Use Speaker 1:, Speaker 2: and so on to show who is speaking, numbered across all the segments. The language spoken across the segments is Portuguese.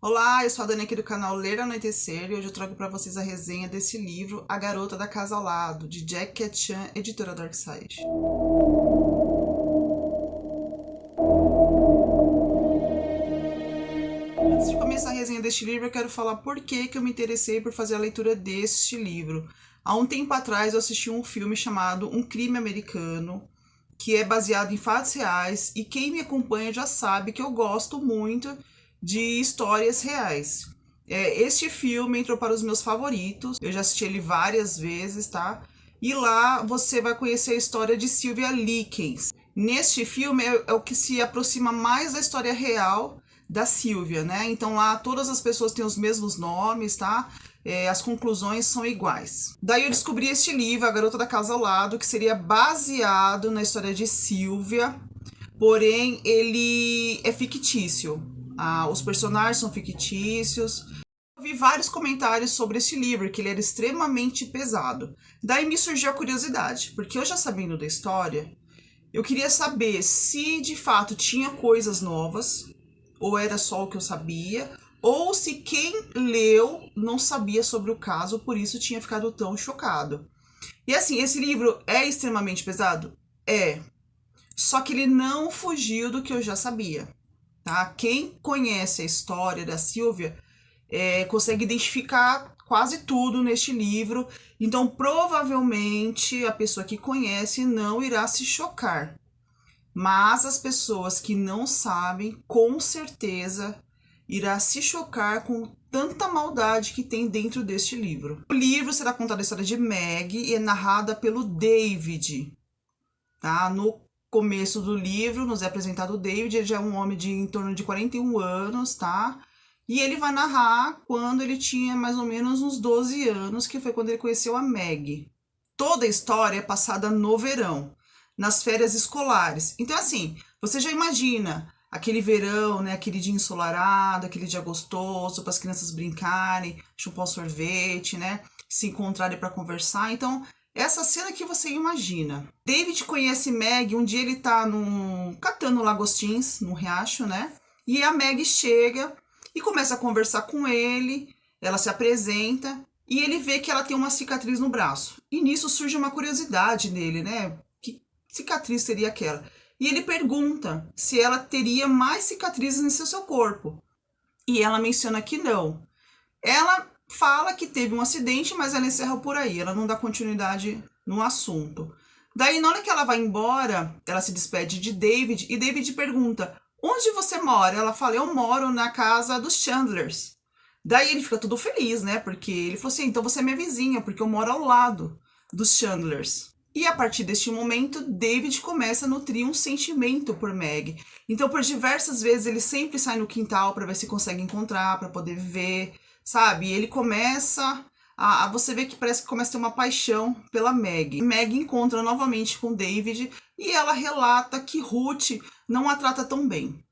Speaker 1: Olá, eu sou a Dani aqui do canal Ler Anoitecer e hoje eu trago para vocês a resenha desse livro, A Garota da Casa ao Lado, de Jack Ketchum, editora Darkside. Antes de começar a resenha deste livro, eu quero falar por que eu me interessei por fazer a leitura deste livro. Há um tempo atrás eu assisti um filme chamado Um Crime Americano, que é baseado em fatos reais, e quem me acompanha já sabe que eu gosto muito de histórias reais. Este filme entrou para os meus favoritos, eu já assisti ele várias vezes, tá? E lá você vai conhecer a história de Sylvia Likens. Neste filme é o que se aproxima mais da história real da Sylvia, né? Então lá todas as pessoas têm os mesmos nomes, tá? As conclusões são iguais. Daí eu descobri este livro, A Garota da Casa ao Lado, que seria baseado na história de Sylvia, porém ele é fictício. Os personagens são fictícios. Eu vi vários comentários sobre esse livro, que ele era extremamente pesado. Daí me surgiu a curiosidade, porque eu já sabendo da história, eu queria saber se de fato tinha coisas novas, ou era só o que eu sabia, ou se quem leu não sabia sobre o caso, por isso tinha ficado tão chocado. E assim, esse livro é extremamente pesado? É. Só que ele não fugiu do que eu já sabia, tá? Quem conhece a história da Sylvia consegue identificar quase tudo neste livro, então provavelmente a pessoa que conhece não irá se chocar. Mas as pessoas que não sabem, com certeza, irá se chocar com tanta maldade que tem dentro deste livro. O livro será contada a história de Meg e é narrada pelo David, tá? No começo do livro nos é apresentado o David, ele já é um homem de em torno de 41 anos, tá? E ele vai narrar quando ele tinha mais ou menos uns 12 anos, que foi quando ele conheceu a Meg. Toda a história é passada no verão, nas férias escolares. Então, assim, você já imagina aquele verão, né? Aquele dia ensolarado, aquele dia gostoso para as crianças brincarem, chupar um sorvete, né? Se encontrarem para conversar. Então, essa cena que você imagina. David conhece Meg, um dia ele tá catando lagostins, num riacho, né? E a Meg chega e começa a conversar com ele, ela se apresenta e ele vê que ela tem uma cicatriz no braço. E nisso surge uma curiosidade nele, né? Que cicatriz seria aquela? E ele pergunta se ela teria mais cicatrizes em seu corpo. E ela menciona que não. Ela fala que teve um acidente, mas ela encerra por aí. Ela não dá continuidade no assunto. Daí, na hora que ela vai embora, ela se despede de David e David pergunta: onde você mora? Ela fala: eu moro na casa dos Chandlers. Daí ele fica todo feliz, né? Porque ele falou assim: então você é minha vizinha, porque eu moro ao lado dos Chandlers. E a partir deste momento, David começa a nutrir um sentimento por Meg. Então, por diversas vezes, ele sempre sai no quintal para ver se consegue encontrar, para poder ver, sabe? E ele começa você vê que parece que começa a ter uma paixão pela Meg. Meg encontra novamente com David e ela relata que Ruth não a trata tão bem.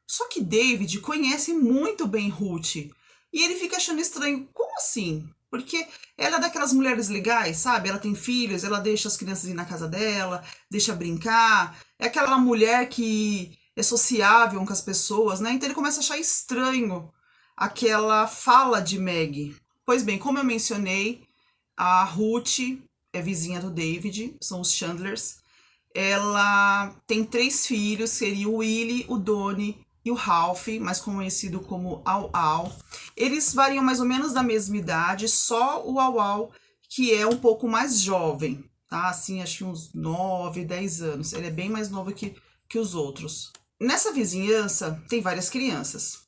Speaker 1: Só que David conhece muito bem Ruth e ele fica achando estranho. Como assim? Porque ela é daquelas mulheres legais, sabe? Ela tem filhos, ela deixa as crianças ir na casa dela, deixa brincar. É aquela mulher que é sociável com as pessoas, né? Então ele começa a achar estranho aquela fala de Meg. Pois bem, como eu mencionei, a Ruth é vizinha do David, são os Chandlers. Ela tem 3 filhos, seria o Willie, o Donnie e o Ralph, mais conhecido como Au Au. Eles variam mais ou menos da mesma idade, só o Au Au que é um pouco mais jovem, tá? Assim, acho que uns 9, 10 anos. Ele é bem mais novo que os outros. Nessa vizinhança tem várias crianças.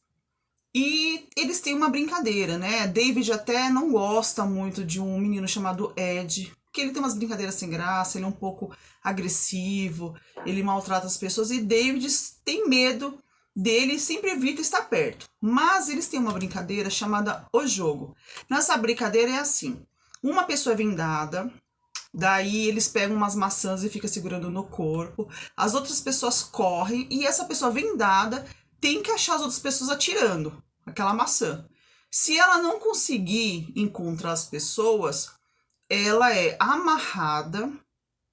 Speaker 1: E eles têm uma brincadeira, né? David até não gosta muito de um menino chamado Ed, porque ele tem umas brincadeiras sem graça, ele é um pouco agressivo, ele maltrata as pessoas e David tem medo dele e sempre evita estar perto. Mas eles têm uma brincadeira chamada O Jogo. Nessa brincadeira é assim: uma pessoa é vendada, daí eles pegam umas maçãs e ficam segurando no corpo, as outras pessoas correm e essa pessoa vendada tem que achar as outras pessoas atirando aquela maçã. Se ela não conseguir encontrar as pessoas, ela é amarrada,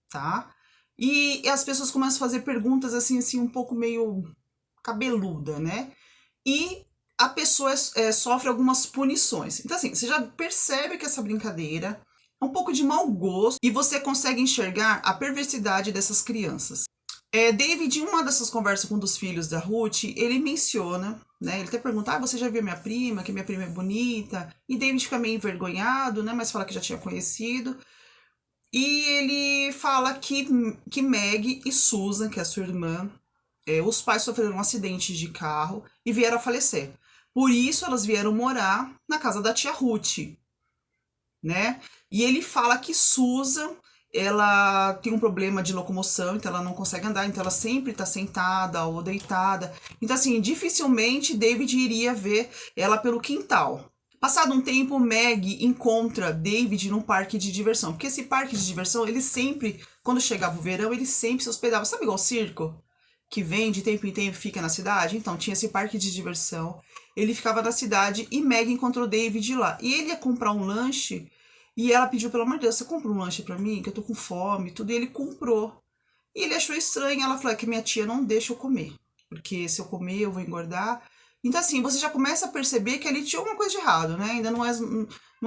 Speaker 1: tá? E as pessoas começam a fazer perguntas assim um pouco meio cabeluda, né? E a pessoa sofre algumas punições. Então, assim, você já percebe que essa brincadeira é um pouco de mau gosto e você consegue enxergar a perversidade dessas crianças. David, em uma dessas conversas com um dos filhos da Ruth, ele menciona, né? Ele até pergunta, você já viu minha prima? Que minha prima é bonita. E David fica meio envergonhado, né? Mas fala que já tinha conhecido. E ele fala que Meg e Susan, que é a sua irmã, os pais sofreram um acidente de carro e vieram a falecer. Por isso, elas vieram morar na casa da tia Ruth, né? E ele fala que Susan, ela tem um problema de locomoção, então ela não consegue andar, então ela sempre tá sentada ou deitada. Então, assim, dificilmente David iria ver ela pelo quintal. Passado um tempo, Meg encontra David num parque de diversão. Porque esse parque de diversão, ele sempre, quando chegava o verão, ele sempre se hospedava. Sabe igual o circo? Que vem de tempo em tempo e fica na cidade? Então, tinha esse parque de diversão. Ele ficava na cidade e Meg encontrou David lá. E ele ia comprar um lanche e ela pediu, pelo amor de Deus, você compra um lanche pra mim? Que eu tô com fome e tudo. E ele comprou. E ele achou estranho. Ela falou que minha tia não deixa eu comer. Porque se eu comer, eu vou engordar. Então, assim, você já começa a perceber que ali tinha alguma coisa de errado, né? Ainda não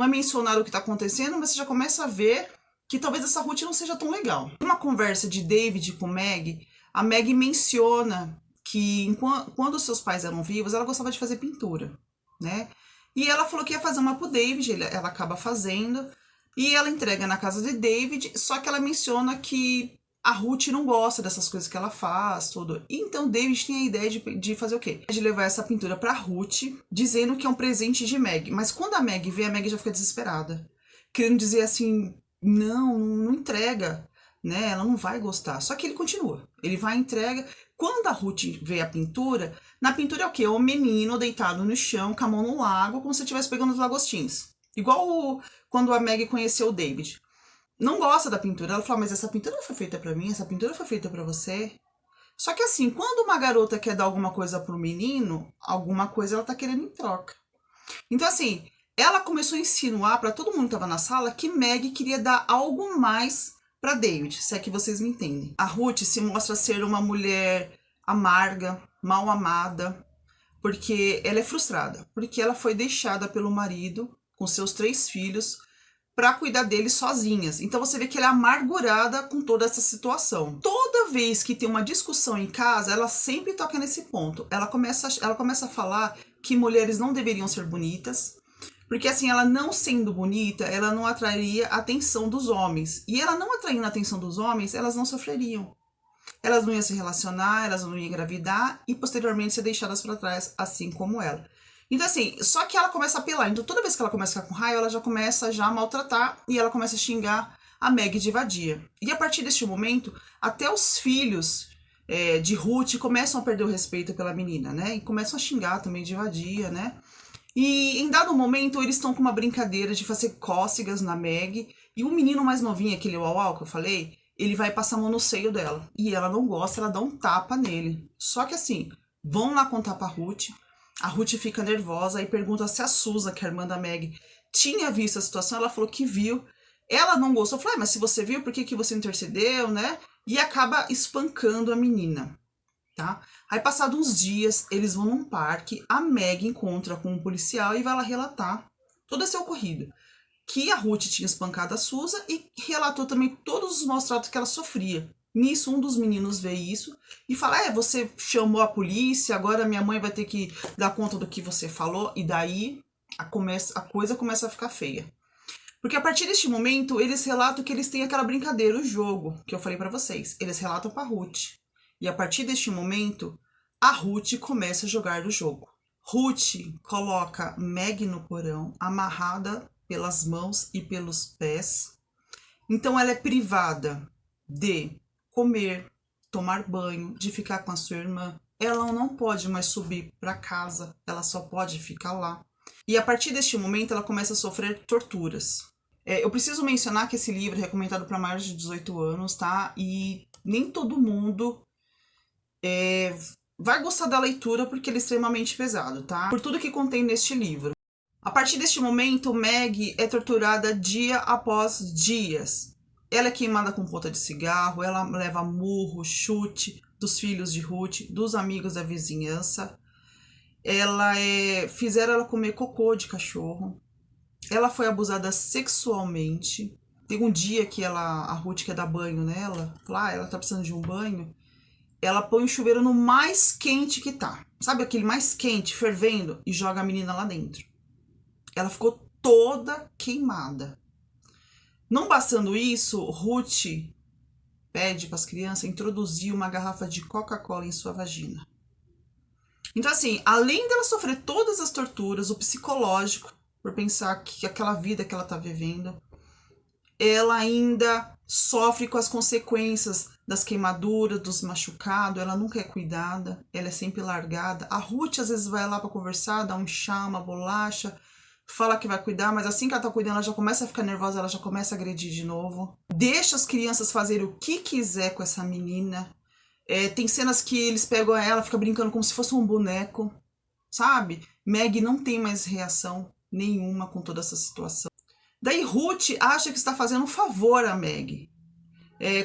Speaker 1: é mencionado o que tá acontecendo, mas você já começa a ver que talvez essa Ruth não seja tão legal. Uma conversa de David com Meg, a Meg menciona que quando seus pais eram vivos, ela gostava de fazer pintura, né? E ela falou que ia fazer uma pro David, ela acaba fazendo, e ela entrega na casa de David, só que ela menciona que a Ruth não gosta dessas coisas que ela faz, tudo. Então David tem a ideia de fazer o quê? De levar essa pintura pra Ruth, dizendo que é um presente de Meg. Mas quando a Meg vê, a Meg já fica desesperada. Querendo dizer assim, não entrega, né? Ela não vai gostar. Só que ele continua. Ele vai e entrega. Quando a Ruth vê a pintura, na pintura é o quê? O menino deitado no chão, com a mão no lago, como se estivesse pegando os lagostins. Igual quando a Meg conheceu o David. Não gosta da pintura. Ela fala, mas essa pintura foi feita pra mim, essa pintura foi feita pra você. Só que assim, quando uma garota quer dar alguma coisa pro menino, alguma coisa ela tá querendo em troca. Então assim, ela começou a insinuar pra todo mundo que tava na sala que Meg queria dar algo mais pra David, se é que vocês me entendem. A Ruth se mostra ser uma mulher amarga, mal amada, porque ela é frustrada, porque ela foi deixada pelo marido com seus 3 filhos para cuidar deles sozinhas. Então você vê que ela é amargurada com toda essa situação. Toda vez que tem uma discussão em casa, ela sempre toca nesse ponto. Ela começa a falar que mulheres não deveriam ser bonitas, porque assim, ela não sendo bonita, ela não atrairia a atenção dos homens. E ela não atraindo a atenção dos homens, elas não sofreriam. Elas não iam se relacionar, elas não iam engravidar e posteriormente ser deixadas para trás, assim como ela. Então, assim, só que ela começa a apelar. Então, toda vez que ela começa a ficar com raiva, ela já começa a maltratar e ela começa a xingar a Meg de vadia. E a partir deste momento, até os filhos de Ruth começam a perder o respeito pela menina, né? E começam a xingar também de vadia, né? E em dado momento, eles estão com uma brincadeira de fazer cócegas na Meg. E o menino mais novinho, aquele uau que eu falei, ele vai passar a mão no seio dela. E ela não gosta, ela dá um tapa nele. Só que assim, vão lá contar pra Ruth. A Ruth fica nervosa e pergunta se a Susan, que é a irmã da Meg, tinha visto a situação. Ela falou que viu. Ela não gostou. Eu falei, mas se você viu, por que você intercedeu, né? E acaba espancando a menina, tá? Aí, passados uns dias, eles vão num parque. A Meg encontra com um policial e vai lá relatar todo esse ocorrido. Que a Ruth tinha espancado a Susan e relatou também todos os maus tratos que ela sofria. Nisso, um dos meninos vê isso e fala, você chamou a polícia, agora minha mãe vai ter que dar conta do que você falou. E daí a coisa começa a ficar feia. Porque a partir deste momento, eles relatam que eles têm aquela brincadeira, o jogo, que eu falei pra vocês. Eles relatam pra Ruth. E a partir deste momento, a Ruth começa a jogar o jogo. Ruth coloca Meg no porão, amarrada pelas mãos e pelos pés. Então ela é privada de comer, tomar banho, de ficar com a sua irmã. Ela não pode mais subir para casa, ela só pode ficar lá. E a partir deste momento ela começa a sofrer torturas. Eu preciso mencionar que esse livro é recomendado para maiores de 18 anos, tá? E nem todo mundo vai gostar da leitura porque ele é extremamente pesado, tá? Por tudo que contém neste livro. A partir deste momento, Meg é torturada dia após dias. Ela é queimada com ponta de cigarro, ela leva murro, chute dos filhos de Ruth, dos amigos da vizinhança. Fizeram ela comer cocô de cachorro. Ela foi abusada sexualmente. Tem um dia que a Ruth quer dar banho nela, lá ela tá precisando de um banho, ela põe o chuveiro no mais quente que tá. Sabe aquele mais quente, fervendo, e joga a menina lá dentro. Ela ficou toda queimada. Não bastando isso, Ruth pede para as crianças introduzir uma garrafa de Coca-Cola em sua vagina. Então, assim, além dela sofrer todas as torturas, o psicológico, por pensar que aquela vida que ela tá vivendo, ela ainda sofre com as consequências das queimaduras, dos machucados, ela nunca é cuidada, ela é sempre largada. A Ruth às vezes vai lá para conversar, dá um chá, uma bolacha, fala que vai cuidar, mas assim que ela tá cuidando, ela já começa a ficar nervosa, ela já começa a agredir de novo. Deixa as crianças fazerem o que quiser com essa menina. Tem cenas que eles pegam ela, fica brincando como se fosse um boneco, sabe? Meg não tem mais reação nenhuma com toda essa situação. Daí Ruth acha que está fazendo um favor a Meg.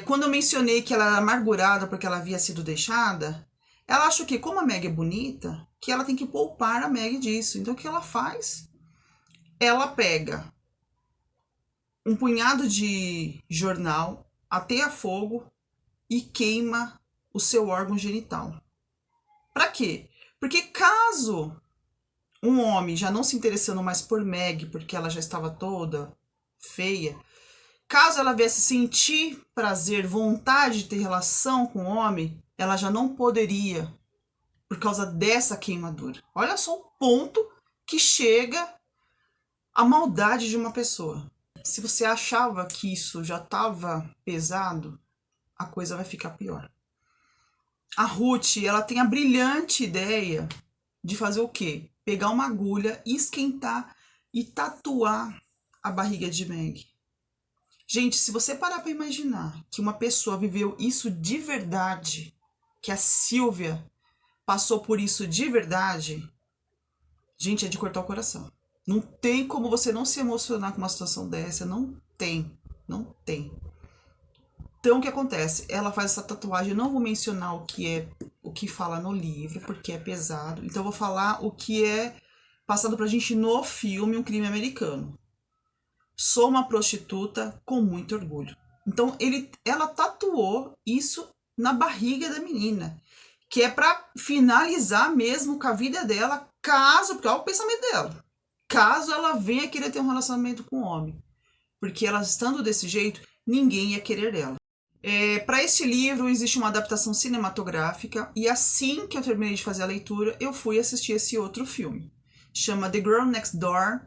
Speaker 1: Quando eu mencionei que ela era amargurada porque ela havia sido deixada, ela acha que, como a Meg é bonita, que ela tem que poupar a Meg disso. Então o que ela faz? Ela pega um punhado de jornal, ateia fogo e queima o seu órgão genital. Para quê? Porque caso um homem já não se interessando mais por Meg, porque ela já estava toda feia, caso ela viesse sentir prazer, vontade de ter relação com o homem, ela já não poderia, por causa dessa queimadura. Olha só o ponto que chega a maldade de uma pessoa. Se você achava que isso já estava pesado, a coisa vai ficar pior. A Ruth, ela tem a brilhante ideia de fazer o quê? Pegar uma agulha, esquentar e tatuar a barriga de Meg. Gente, se você parar para imaginar que uma pessoa viveu isso de verdade, que a Sylvia passou por isso de verdade, gente, é de cortar o coração. Não tem como você não se emocionar com uma situação dessa, não tem. Então, o que acontece? Ela faz essa tatuagem, eu não vou mencionar o que fala no livro, porque é pesado. Então, eu vou falar o que é passado pra gente no filme Um Crime Americano. Sou uma prostituta com muito orgulho. Então, ela tatuou isso na barriga da menina, que é pra finalizar mesmo com a vida dela, porque olha o pensamento dela. Caso ela venha querer ter um relacionamento com um homem. Porque ela estando desse jeito, ninguém ia querer ela. Para este livro existe uma adaptação cinematográfica e assim que eu terminei de fazer a leitura, eu fui assistir esse outro filme. Chama The Girl Next Door,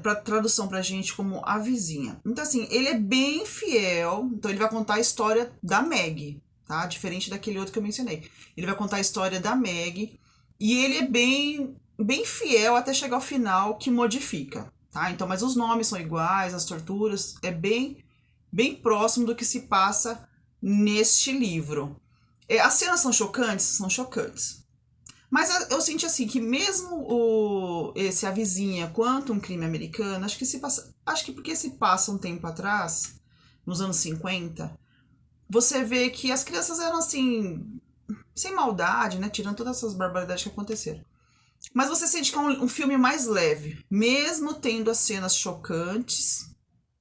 Speaker 1: para tradução pra gente como A Vizinha. Então assim, ele é bem fiel, então ele vai contar a história da Meg, tá? Diferente daquele outro que eu mencionei. Ele vai contar a história da Meg e ele é bem fiel até chegar ao final, que modifica, tá? Então, mas os nomes são iguais, as torturas, é bem próximo do que se passa neste livro. As cenas são chocantes? São chocantes. Mas eu senti assim, que mesmo esse A Vizinha quanto Um Crime Americano, acho que porque se passa um tempo atrás, nos anos 50, você vê que as crianças eram assim, sem maldade, né? Tirando todas essas barbaridades que aconteceram. Mas você sente que é um filme mais leve, mesmo tendo as cenas chocantes,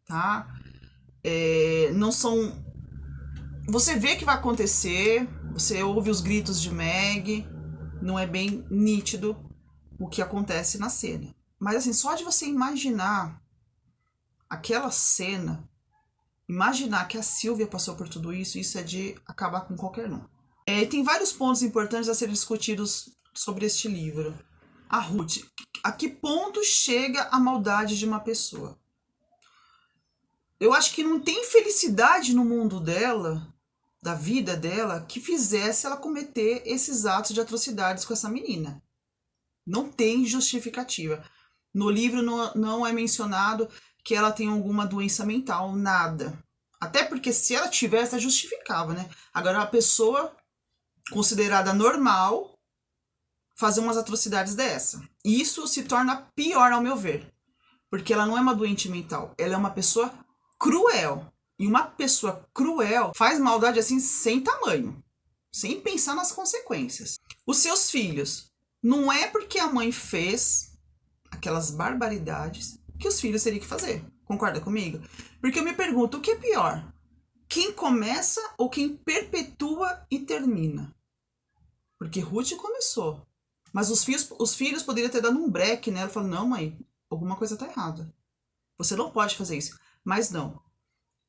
Speaker 1: tá? Não são... Você vê que vai acontecer, você ouve os gritos de Meg, não é bem nítido o que acontece na cena. Mas assim, só de você imaginar aquela cena, imaginar que a Sylvia passou por tudo isso é de acabar com qualquer um. Tem vários pontos importantes a serem discutidos sobre este livro. A Ruth, a que ponto chega a maldade de uma pessoa? Eu acho que não tem felicidade no mundo dela, da vida dela, que fizesse ela cometer esses atos de atrocidades com essa menina. Não tem justificativa. No livro não é mencionado que ela tem alguma doença mental, nada. Até porque se ela tivesse, é justificava, né? Agora, a pessoa considerada normal fazer umas atrocidades dessa. E isso se torna pior, ao meu ver. Porque ela não é uma doente mental. Ela é uma pessoa cruel. E uma pessoa cruel faz maldade assim sem tamanho. Sem pensar nas consequências. Os seus filhos Não é porque a mãe fez aquelas barbaridades que os filhos teriam que fazer. Concorda comigo? Porque eu me pergunto, o que é pior? Quem começa ou quem perpetua e termina? Porque Ruth começou. Mas os filhos poderiam ter dado um break nela. Falando, não, mãe, alguma coisa tá errada. Você não pode fazer isso. Mas não.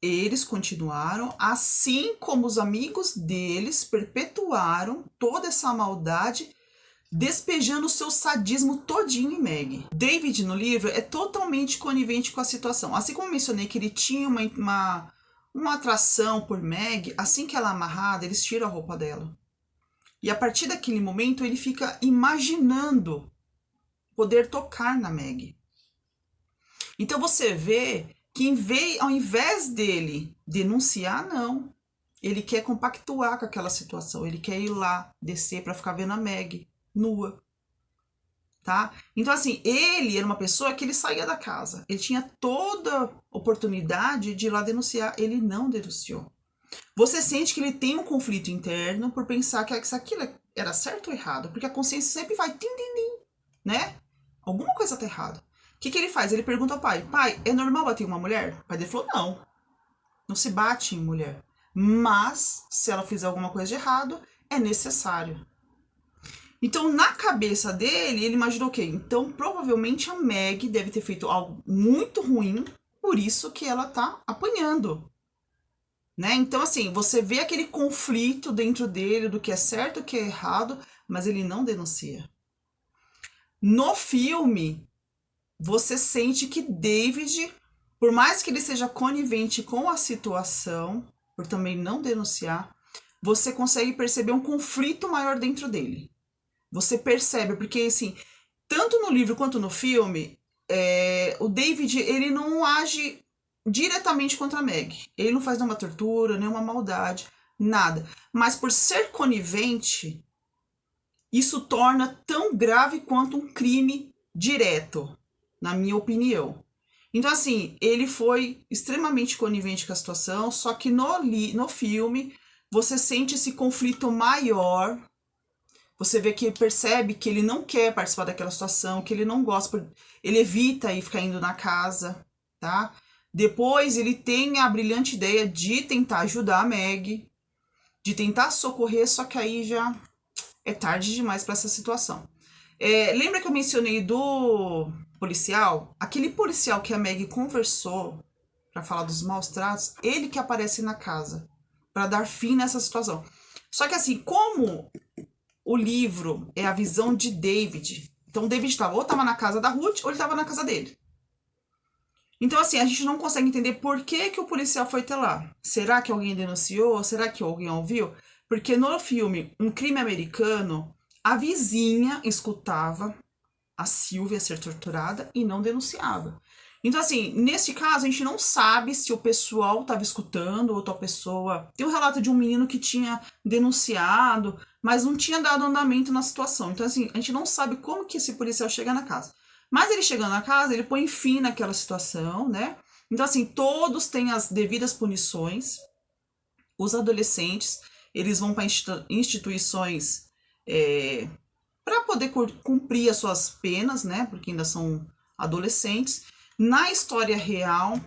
Speaker 1: Eles continuaram, assim como os amigos deles perpetuaram toda essa maldade, despejando o seu sadismo todinho em Meg. David, no livro, é totalmente conivente com a situação. Assim como eu mencionei que ele tinha uma atração por Meg, assim que ela é amarrada, eles tiram a roupa dela. E a partir daquele momento, ele fica imaginando poder tocar na Meg. Então você vê que ao invés dele denunciar, não. Ele quer compactuar com aquela situação. Ele quer ir lá, descer para ficar vendo a Meg nua. Tá? Então, assim, ele era uma pessoa que ele saía da casa. Ele tinha toda oportunidade de ir lá denunciar. Ele não denunciou. Você sente que ele tem um conflito interno por pensar que aquilo era certo ou errado. Porque a consciência sempre vai tim, né? Alguma coisa tá errada. O que ele faz? Ele pergunta ao pai, pai, é normal bater uma mulher? O pai dele falou, não. Não se bate em mulher. Mas, se ela fizer alguma coisa de errado, é necessário. Então, na cabeça dele, ele imaginou o quê? Então, provavelmente a Meg deve ter feito algo muito ruim, por isso que ela tá apanhando. Né? Então, assim, você vê aquele conflito dentro dele do que é certo e o que é errado, mas ele não denuncia. No filme, você sente que David, por mais que ele seja conivente com a situação, por também não denunciar, você consegue perceber um conflito maior dentro dele. Você percebe, porque assim, tanto no livro quanto no filme, o David, ele não age diretamente contra a Meg. Ele não faz nenhuma tortura, nenhuma maldade, nada. Mas por ser conivente, isso torna tão grave quanto um crime direto, na minha opinião. Então, assim, ele foi extremamente conivente com a situação, só que no filme, você sente esse conflito maior. Você vê que ele percebe que ele não quer participar daquela situação, que ele não gosta, ele evita ir ficar indo na casa, tá? Depois ele tem a brilhante ideia de tentar ajudar a Meg, de tentar socorrer, só que aí já é tarde demais para essa situação. Lembra que eu mencionei do policial? Aquele policial que a Meg conversou para falar dos maus tratos, ele que aparece na casa para dar fim nessa situação. Só que assim, como o livro é a visão de David, então David ou estava na casa da Ruth ou ele estava na casa dele. Então assim, a gente não consegue entender por que o policial foi até lá. Será que alguém denunciou? Será que alguém ouviu? Porque no filme Um Crime Americano, a vizinha escutava a Sylvia ser torturada e não denunciava. Então, assim, nesse caso, a gente não sabe se o pessoal estava escutando, outra pessoa. Tem um relato de um menino que tinha denunciado, mas não tinha dado andamento na situação. Então, assim, a gente não sabe como que esse policial chega na casa. Mas ele chegando na casa, ele põe fim naquela situação, né? Então, assim, todos têm as devidas punições. Os adolescentes, eles vão para instituições para poder cumprir as suas penas, né? Porque ainda são adolescentes. Na história real,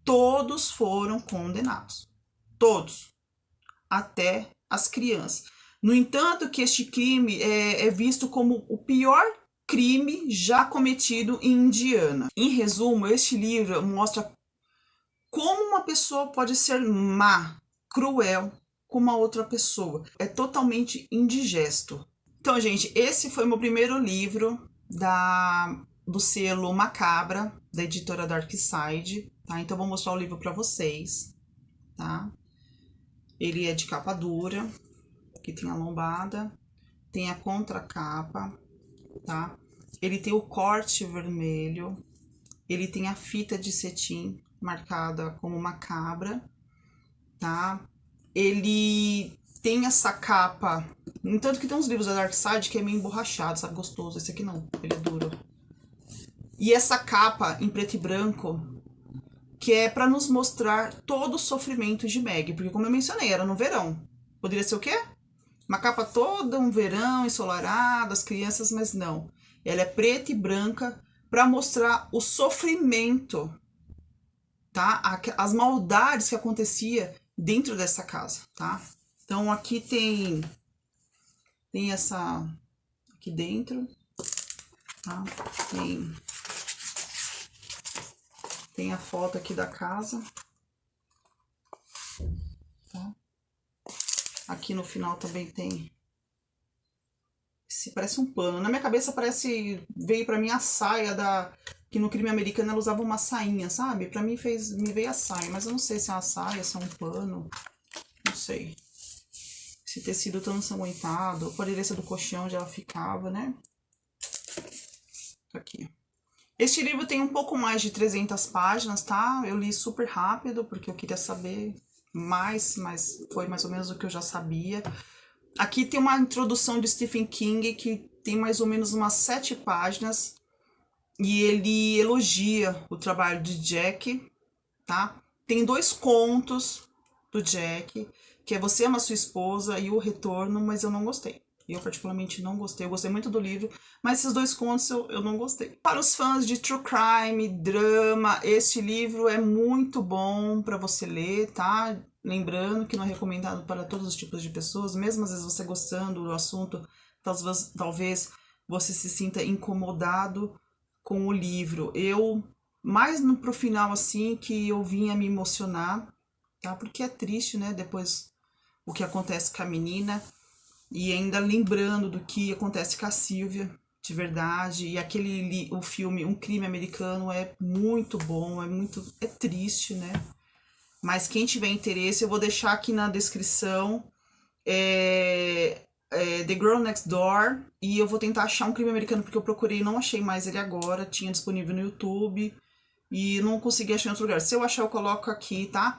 Speaker 1: todos foram condenados. Todos. Até as crianças. No entanto, que este crime é visto como o pior crime já cometido em Indiana. Em resumo, este livro mostra como uma pessoa pode ser má, cruel com uma outra pessoa. É totalmente indigesto. Então, gente, esse foi meu primeiro livro do selo Macabra, da editora Darkside, tá? Então, vou mostrar o livro para vocês, tá? Ele é de capa dura, que tem a lombada, tem a contracapa, tá? Ele tem o corte vermelho, ele tem a fita de cetim marcada como macabra, tá? Ele tem essa capa, no entanto que tem uns livros da Darkside que é meio emborrachado, sabe? Gostoso. Esse aqui não, ele é duro. E essa capa em preto e branco, que é para nos mostrar todo o sofrimento de Meg, porque como eu mencionei, era no verão. Poderia ser o quê? Uma capa toda um verão ensolarado, as crianças, mas não. Ela é preta e branca para mostrar o sofrimento, tá? As maldades que acontecia dentro dessa casa, tá? Então aqui tem essa aqui dentro, tá? Tem a foto aqui da casa, tá? Aqui no final também tem parece um pano. Na minha cabeça veio pra mim a saia que no Crime Americano ela usava uma sainha, sabe? Pra mim me veio a saia, mas eu não sei se é uma saia, se é um pano, não sei. Esse tecido tão ensanguentado, poderia ser do colchão onde ela ficava, né? Aqui. Este livro tem um pouco mais de 300 páginas, tá? Eu li super rápido, porque eu queria saber mais, mas foi mais ou menos o que eu já sabia. Aqui tem uma introdução de Stephen King, que tem mais ou menos umas 7 páginas, e ele elogia o trabalho de Jack, tá? Tem 2 contos do Jack, que é Você Ama Sua Esposa e O Retorno, mas eu não gostei. Eu particularmente não gostei, eu gostei muito do livro, mas esses 2 contos eu não gostei. Para os fãs de true crime, drama, este livro é muito bom para você ler, tá? Lembrando que não é recomendado para todos os tipos de pessoas, mesmo às vezes você gostando do assunto, talvez você se sinta incomodado com o livro. Mais pro final, assim, que eu vinha me emocionar, tá? Porque é triste, né? Depois o que acontece com a menina. E ainda lembrando do que acontece com a Sylvia, de verdade. E o filme Um Crime Americano é muito bom, é triste, né? Mas quem tiver interesse, eu vou deixar aqui na descrição The Girl Next Door. E eu vou tentar achar Um Crime Americano, porque eu procurei e não achei mais ele agora. Tinha disponível no YouTube e não consegui achar em outro lugar. Se eu achar, eu coloco aqui, tá?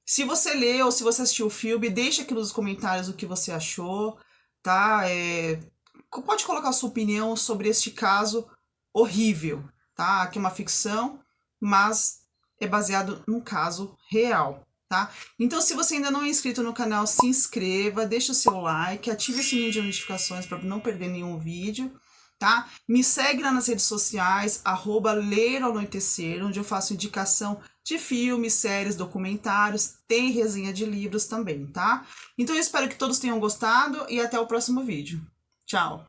Speaker 1: Se você leu ou se você assistiu o filme, deixa aqui nos comentários o que você achou, tá? Pode colocar a sua opinião sobre este caso horrível, tá? Aqui é uma ficção, mas é baseado num caso real, tá? Então, se você ainda não é inscrito no canal, se inscreva, deixa o seu like, ative o sininho de notificações para não perder nenhum vídeo, tá? Me segue lá nas redes sociais, @ler-ao-anoitecer, onde eu faço indicação de filmes, séries, documentários, tem resenha de livros também, tá? Então eu espero que todos tenham gostado e até o próximo vídeo. Tchau!